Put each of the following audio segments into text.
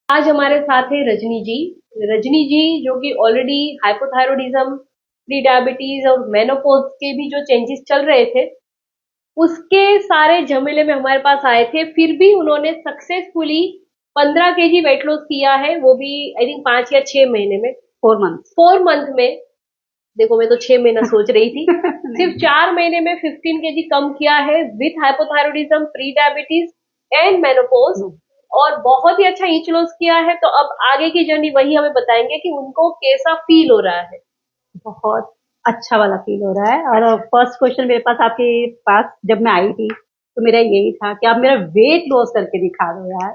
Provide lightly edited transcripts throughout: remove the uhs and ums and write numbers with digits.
आज हमारे साथ है रजनी जी। रजनी जी जो कि ऑलरेडी हाइपोथायरॉयडिज्म, प्री डायबिटीज और मेनोपॉज के भी जो चेंजेस चल रहे थे, उसके सारे झमेले में हमारे पास आए थे। फिर भी उन्होंने सक्सेसफुली 15 kg वेट लॉस किया है, वो भी आई थिंक 5 या 6 महीने में। 4 मंथ। 4 मंथ में। देखो, मैं तो 6 महीना सोच रही थी। सिर्फ नहीं, 4 महीने में 15 kg कम किया है with hypothyroidism, pre diabetes and menopause. और बहुत ही अच्छा ईच लॉस किया है। तो अब आगे की जर्नी वही हमें बताएंगे कि उनको कैसा फील हो रहा है। बहुत अच्छा वाला फील हो रहा है। और फर्स्ट क्वेश्चन मेरे पास आपके पास जब मैं आई थी तो मेरा यही था कि आप मेरा वेट लॉस करके दिखा दो यार,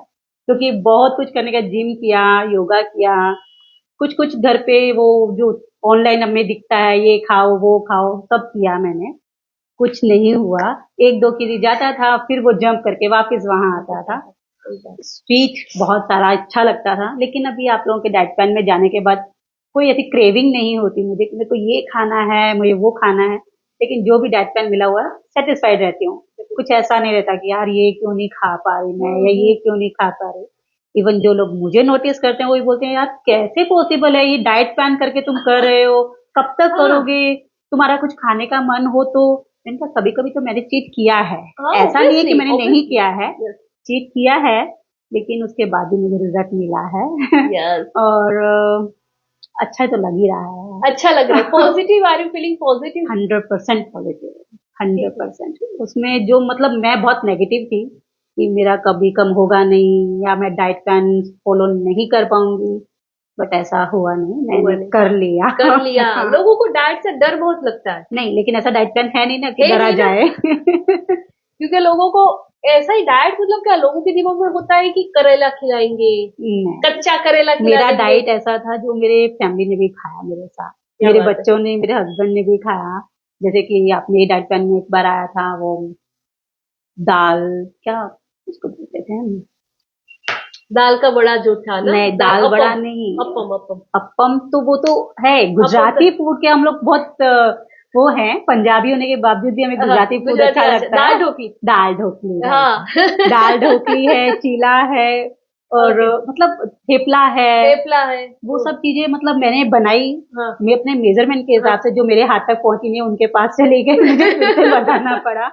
क्योंकि बहुत कुछ करने का, जिम किया, योगा किया, कुछ कुछ घर पे वो जो ऑनलाइन हमें दिखता है, ये खाओ वो खाओ, सब किया मैंने, कुछ नहीं हुआ। 1-2 केजी जाता था, फिर वो जंप करके वापस वहां आता था। स्वीट बहुत सारा अच्छा लगता था, लेकिन अभी आप लोगों के डाइट प्लान में जाने के बाद कोई ऐसी क्रेविंग नहीं होती मुझे कि मेरे को ये खाना है, मुझे वो खाना है। लेकिन जो भी डाइट प्लान मिला हुआ है, सेटिस्फाइड रहती हूँ। कुछ ऐसा नहीं रहता कि यार ये क्यों नहीं खा पा रही मैं, या ये क्यों नहीं खा पा रही। इवन जो लोग मुझे नोटिस करते हैं वो भी बोलते हैं, यार कैसे पॉसिबल है, ये डाइट प्लान करके तुम कर रहे हो, कब तक हाँ, करोगे, तुम्हारा कुछ खाने का मन हो तो। मैंने कहा कभी कभी तो मैंने चीट किया है, हाँ, ऐसा नहीं है कि ऑब्वियसली मैंने नहीं ऑब्वियसली। किया है, चीट किया है, लेकिन उसके बाद भी मुझे रिजल्ट मिला है। यस। और अच्छा तो लग ही रहा है। अच्छा लग रहा है। Positive, are you feeling positive? 100% positive, hundred ठीक है। परसेंट उसमें जो मतलब मैं बहुत नेगेटिव थी कि मेरा कभी कम होगा नहीं, या मैं डाइट प्लान फॉलो नहीं कर पाऊंगी, बट ऐसा हुआ नहीं, हुआ मैंने नहीं। कर लिया। कर लिया। हाँ। लोगों को डाइट से डर बहुत लगता है। नहीं, लेकिन ऐसा डाइट प्लान है नहीं ना कि है डरा नहीं ना। जाए। क्योंकि लोगों को ऐसा ही डाइट, मतलब क्या, लोगों के दिमाग में होता है कि करेला खिलाएंगे, नहीं, कच्चा करेला खिला मेरा देंगे। डाइट ऐसा था जो मेरे फैमिली ने भी खाया मेरे साथ, क्या मेरे बात है। बच्चों ने, मेरे हस्बैंड ने भी खाया। जैसे कि आपने डाइट प्लान में एक बार आया था वो दाल, क्या उसको बोलते थे हम? दाल का बड़ा जो था ना, नहीं, दाल बड़ा अपम। नहीं। अपम अपम। अप्पम तो वो तो है अपम गुजराती तो फूड के, हम लोग बहुत वो हैं, पंजाबी होने के बावजूद भी हमें हाँ, गुजराती फूड गुजराती अच्छा अच्छा लगता दाल है। ढोकली। दाल ढोकली, राइट। हाँ। दाल ढोकली है, चीला है, और ओके। मतलब थेपला है। थेपला है। वो सब चीजें मतलब मैंने बनाई। हाँ मैं अपने मेजरमेंट के हाँ। हिसाब से जो मेरे हाथ तक पहुंची नहीं उनके पास चली गई, मुझे फिर से बनाना पड़ा।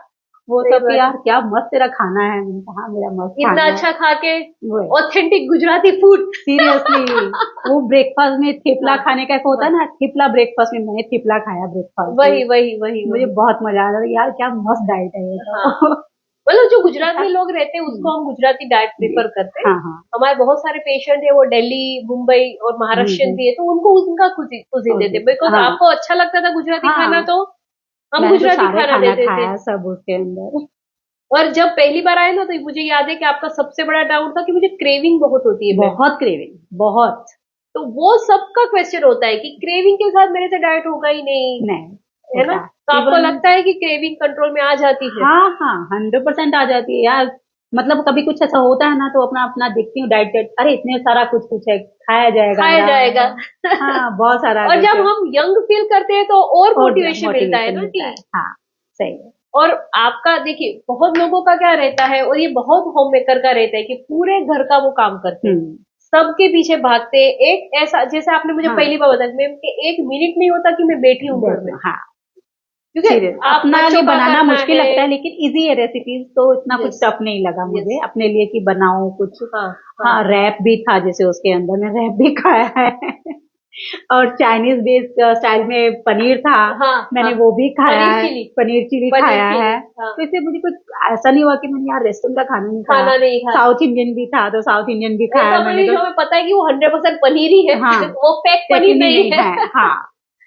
वो सही सब कि बात है। यार क्या मस्त तेरा खाना है, मैंने कहा हाँ मेरा मस्त इतना खाना है। अच्छा खा के वो ऑथेंटिक गुजराती फूड। सीरियसली, वो ब्रेकफास्ट में थेपला हाँ खाने का एक होता हाँ। है ना, थेपला ब्रेकफास्ट में, मैंने थेपला खाया ब्रेकफास्ट में। वही वही वही मुझे वही। बहुत मजा आ रहा था यार, क्या मस्त डाइट है ये हाँ, तो। मतलब जो गुजरात अच्छा। में लोग रहते हैं उसको हम गुजराती डाइट जी। प्रेफर करते हैं। हाँ हाँ। हमारे बहुत सारे पेशेंट है वो दिल्ली, मुंबई और महाराष्ट्र हम्म। भी है, तो उनको उनका कुजीन देते, बिकॉज हाँ आपको अच्छा लगता था गुजराती खाना, हाँ, तो हम मैंने तो गुजराती सारे खाना खाना देते थे। खाया सब उसके अंदर। और जब पहली बार आए ना, तो मुझे याद है कि आपका सबसे बड़ा डाउट था कि मुझे क्रेविंग बहुत होती है मैम। बहुत क्रेविंग, बहुत। तो वो सबका क्वेश्चन होता है कि क्रेविंग के साथ मेरे से डाइट होगा ही नहीं, नहीं है ना। होता। तो आपको इवन लगता है कि क्रेविंग कंट्रोल में आ जाती है? हाँ हाँ, 100% आ जाती है यार। मतलब कभी कुछ ऐसा होता है ना तो अपना अपना देखती हूँ डाइट डाइट, अरे इतने सारा कुछ कुछ है, खाया जाएगा खाया आराम जाएगा। से। हाँ, बहुत सारा और कुछ जब है। हम यंग फील करते हैं तो और और मोटिवेशन मिलता है मोटिवेशन ना मिलता कि। है, हाँ सही है। और आपका देखिए, बहुत लोगों का क्या रहता है, और ये बहुत होम मेकर का रहता है कि पूरे घर का वो काम करते हैं, हम्म। सबके पीछे भागते हैं। एक ऐसा, जैसे आपने मुझे हाँ, पहली बार बताया मैम कि 1 मिनट नहीं होता कि मैं बैठी हूँ घर में, हाँ, क्योंकि सीरियस आप अपना लिए बच्चों का बनाना करना मुश्किल है। लगता है, लेकिन इजी है रेसिपीज, तो इतना कुछ यस। टफ नहीं लगा यस। मुझे अपने लिए कि बनाऊं कुछ। हाँ हाँ हाँ, रैप भी था, जैसे उसके अंदर मैं रैप भी खाया है। और चाइनीज बेस्ड स्टाइल में पनीर था, हाँ हाँ। मैंने वो भी खाया पनीर है, चिली। पनीर चिली पनीर खाया चिली। है। हाँ। तो इससे मुझे कुछ ऐसा नहीं हुआ कि मैंने यार रेस्टोरेंट का खाना नहीं खाया। खाना नहीं खा। साउथ इंडियन भी था तो साउथ इंडियन भी खाया ऐसा मैंने पनीर जो तो। हमें पता है कि वो 100% पनीर ही है। हाँ, वो फेक पनीर लेकिन ही नहीं नहीं है। है। हाँ,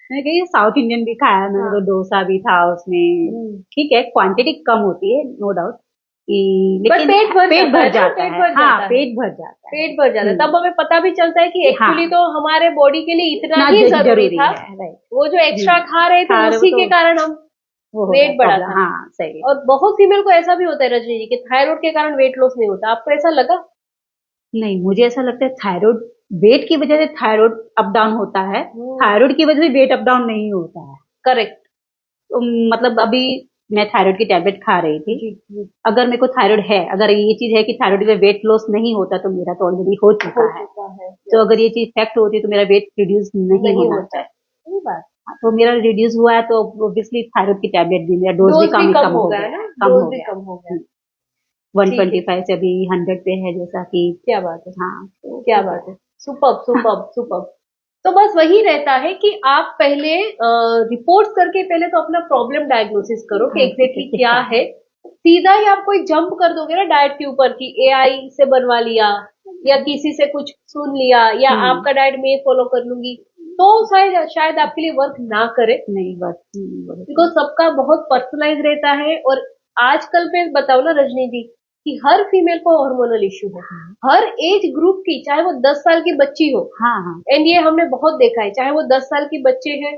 मैंने कही साउथ इंडियन भी खाया मैंने हाँ। तो, डोसा भी था उसमें। ठीक है, क्वांटिटी कम होती है, नो डाउट, बट लेकिन पेट भर पेट जाता भर है ना, जाता पेट है। भर हाँ, जाता है। पेट भर जाता है। पेट भर जाता है, तब हमें पता भी चलता है कि कि हाँ, एक्चुअली तो हमारे बॉडी के लिए इतना इतना ही जरूरी जरूरी था। है, राइट। वो जो एक्स्ट्रा खा रहे थे खा रहे हो उसी तो के कारण हम वो हो गया वेट बढ़ा प्रॉब्लम, था। हाँ सही है। और बहुत फीमेल को ऐसा भी होता है रजनी जी कि थायराइड के कारण वेट लॉस नहीं होता, आपको ऐसा लगा? नहीं, मुझे ऐसा लगता है थायराइड, वेट की वजह से थायराइड अप डाउन होता है, हम्म। थायराइड की वजह से वेट अप डाउन नहीं होता है। करेक्ट। तो मतलब अभी मैं थायराइड की टैबलेट खा रही थी। जी जी अगर मेरे को थायराइड है, अगर ये चीज है कि थायराइड में वेट लॉस नहीं होता तो मेरा तो ऑलरेडी हो हो चुका है। चुका है। तो अगर ये चीज फैक्ट होती तो मेरा वेट रिड्यूस नहीं नहीं होना होता है, चाहिए। सही बात। तो मेरा रिड्यूस हुआ है, तो ऑब्वियसली थायराइड की टैबलेट भी, मेरा डोज भी डोज भी कम कम कम हो हो गया गया है ना, है, कम डोज हो भी गया कम हो गया। है। ठीक है, 125 से अभी 100 पे है, जैसा कि क्या बात है, हाँ, तो क्या हो बात गया है। Superb superb superb. तो बस वही रहता है कि आप पहले रिपोर्ट्स करके पहले तो अपना प्रॉब्लम डायग्नोसिस करो कि है। एग्जैक्टली क्या है। सीधा ही आप कोई जंप कर दोगे ना डाइट के ऊपर कि एआई से बनवा लिया या किसी से कुछ सुन लिया या आपका डाइट में फॉलो कर लूंगी, तो शायद शायद आपके लिए वर्क ना करे, नहीं बस बिकॉज सबका बहुत पर्सनलाइज रहता है। और आजकल पे बताओ ना रजनी जी कि हर फीमेल को हार्मोनल इश्यू है, हर एज ग्रुप की, चाहे वो 10 साल की बच्ची हो। हाँ हाँ, एंड ये हमने बहुत देखा है, चाहे वो 10 साल के बच्चे हैं,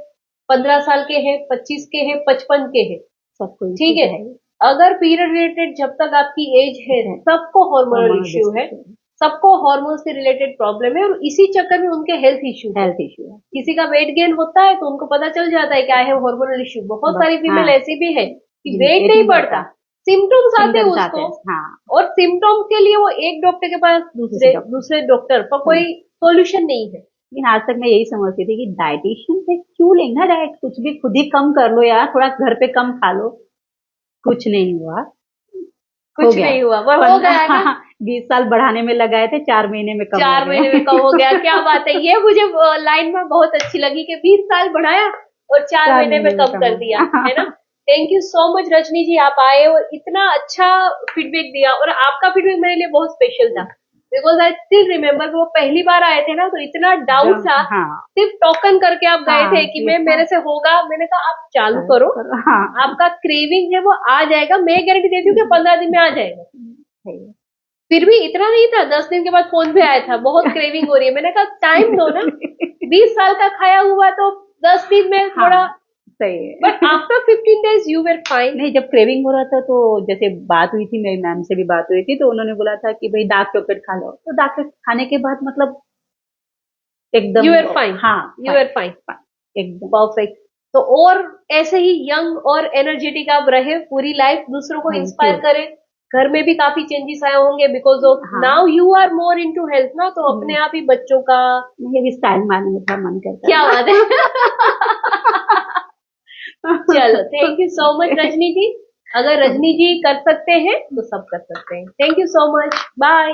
15 साल के हैं, 25 के हैं, 55 के हैं, सबको ठीक है। अगर पीरियड रिलेटेड जब तक आपकी एज है, सबको हार्मोनल इश्यू है, सबको हार्मोन से रिलेटेड प्रॉब्लम है, और इसी चक्कर में उनके हेल्थ इश्यू है। किसी का वेट गेन होता है तो उनको पता चल जाता है कि आई हैव हार्मोनल इश्यू। बहुत सारी फीमेल ऐसी भी है कि वेट नहीं बढ़ता, सिम्टम्स आते हैं उसको, और सिम्टम्स के लिए वो एक डॉक्टर के पास दूसरे डॉक्टर पर कोई सोल्यूशन नहीं है। लेकिन आज तक मैं यही समझती थी कि डाइटिशियन से क्यों लेना डाइट, कुछ भी खुद ही कम कर लो यार, थोड़ा घर पे कम खा लो। कुछ नहीं हुआ, कुछ नहीं हुआ, वो हो गया ना। 20 साल बढ़ाने में लगाए थे, 4 महीने में कम 4 महीने में कम हो गया, क्या बात है। ये मुझे लाइन में बहुत अच्छी लगी कि 20 साल बढ़ाया और 4 महीने में कम कर दिया, है ना। Thank you so much Rajni ji, आप आए और इतना अच्छा फीडबैक दिया। और आपका फीडबैक मेरे लिए बहुत स्पेशल था, बिकॉज आई स्टिल रिमेम्बर वो पहली बार आए थे ना, तो इतना डाउट था। सिर्फ टोकन करके आप गए थे कि मैं मेरे से होगा, मैंने कहा आप चालू करो, आपका क्रेविंग है वो आ जाएगा, मैं गारंटी देती हूँ कि 15 दिन में आ जाएगा। फिर भी इतना नहीं था, 10 दिन के बाद फोन पे आया था बहुत क्रेविंग हो रही है। मैंने कहा टाइम दो ना, 20 साल का खाया हुआ तो 10 दिन में थोड़ा सही है। But after 15 days you were fine. नहीं, जब क्रेविंग हो रहा था तो जैसे बात हुई थी, मेरी मैम से भी बात हुई थी, तो उन्होंने बोला था कि भाई डार्क चॉकलेट खा लो, तो डार्क चॉकलेट खाने के बाद मतलब एकदम यू आर फाइन। हाँ, यू आर फाइन, एकदम परफेक्ट। तो और ऐसे ही यंग और एनर्जेटिक आप रहे पूरी लाइफ, दूसरों को इंस्पायर करें। घर में भी काफी चेंजेस आए होंगे because of now you are more into health ना, तो अपने आप ही बच्चों का मुझे भी स्टाइल मारने में थोड़ा मन करता है। क्या बात है। चलो, thank you so much Rajni ji. अगर रजनी जी कर सकते हैं तो सब कर सकते हैं। Thank you so much, bye.